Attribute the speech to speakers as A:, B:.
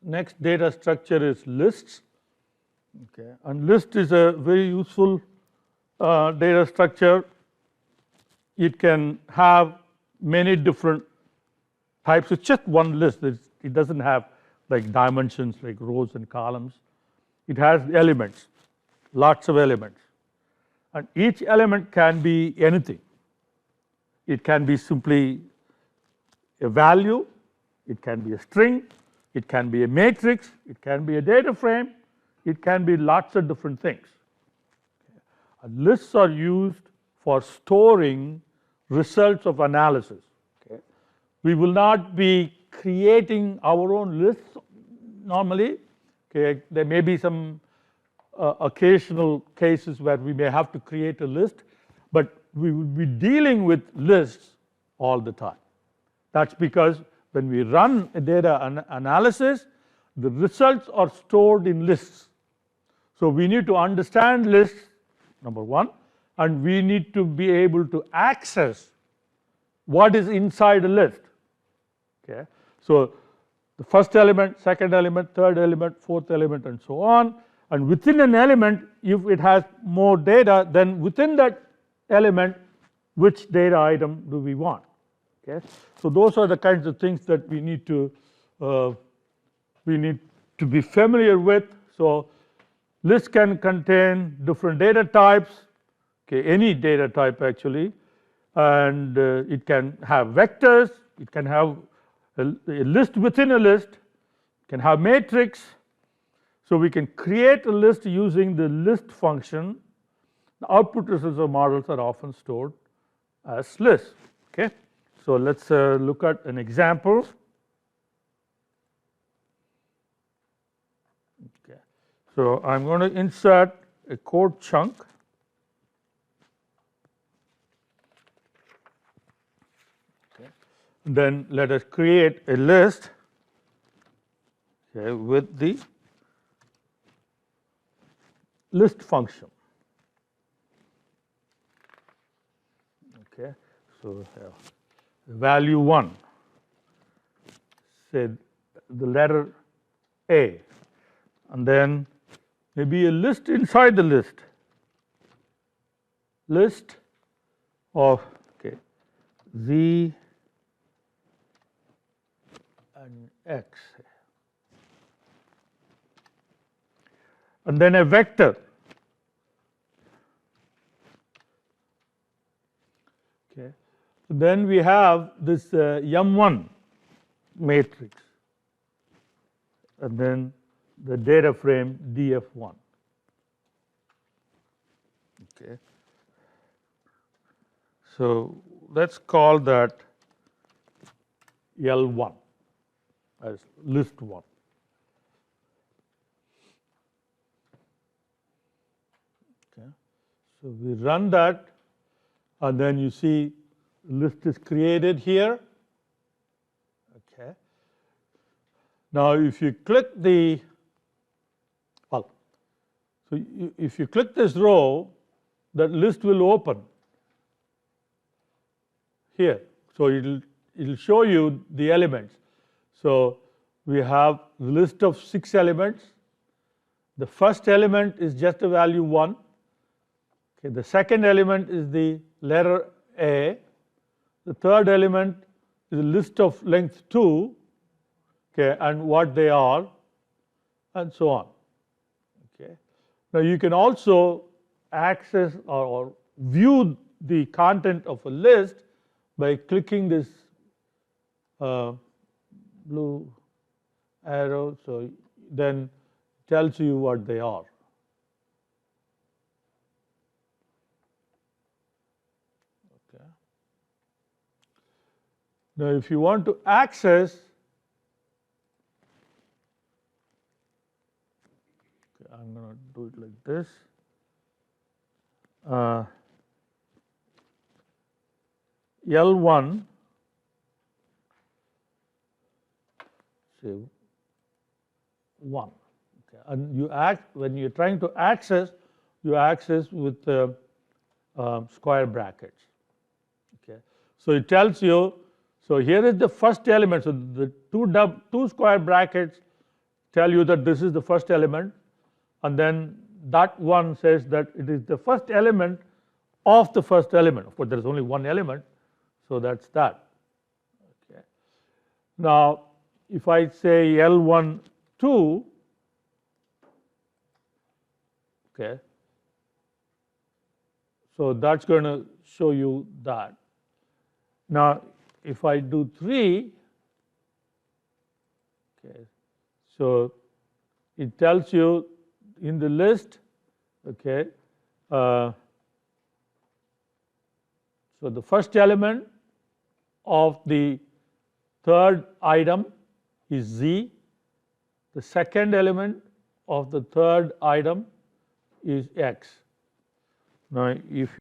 A: next data structure is lists. Okay, and list is a very useful data structure. It can have many different types. It's just one list. It doesn't have like dimensions like rows and columns. It has elements, lots of elements, and each element can be anything. It can be simply a value, it can be a string, it can be a matrix, it can be a data frame, it can be lots of different things. And lists are used for storing results of analysis. Okay. We will not be creating our own lists normally. Okay. There may be some occasional cases where we may have to create a list, but we will be dealing with lists all the time. That's because when we run a data analysis, the results are stored in lists. So we need to understand lists, number one, and we need to be able to access what is inside a list. Okay. So the first element, second element, third element, fourth element, and so on. And within an element, if it has more data, then within that element, which data item do we want? Okay. So those are the kinds of things that we need to be familiar with. So list can contain different data types, okay, any data type actually, and it can have vectors, it can have a list within a list, it can have matrix. So we can create a list using the list function. The output results of models are often stored as lists. Okay. So let's look at an example. Okay. So I'm going to insert a code chunk. Okay. Then let us create a list, okay, with the list function. Okay. So value 1, say the letter A, and then maybe a list inside the list of, okay, Z and X, and then a vector. Okay. Then we have this M1 matrix, and then the data frame DF1. Okay. So let's call that L1 as list 1. Okay. So we run that, and then you see list is created here. Okay. Now if you click the, well, so if you click this row, that list will open here. So it'll show you the elements. So we have the list of 6 elements. The first element is just a value 1. Okay. The second element is the letter A. The third element is a list of length 2, okay, and what they are, and so on. Okay. Now you can also access or view the content of a list by clicking this blue arrow, so then it tells you what they are. Okay. Now if you want to access, okay, I'm going to do it like this. L1, say 1, okay, and you when you're trying to access, you access with square brackets. Okay, so it tells you. So here is the first element. So the two square brackets tell you that this is the first element, and then that one says that it is the first element of the first element. Of course, there is only one element, so that's that. Okay. Now, if I say L1 2, okay, so that's going to show you that. Now, if I do 3, okay, so it tells you in the list, okay, so the first element of the third item is Z, the second element of the third item is X. Now, if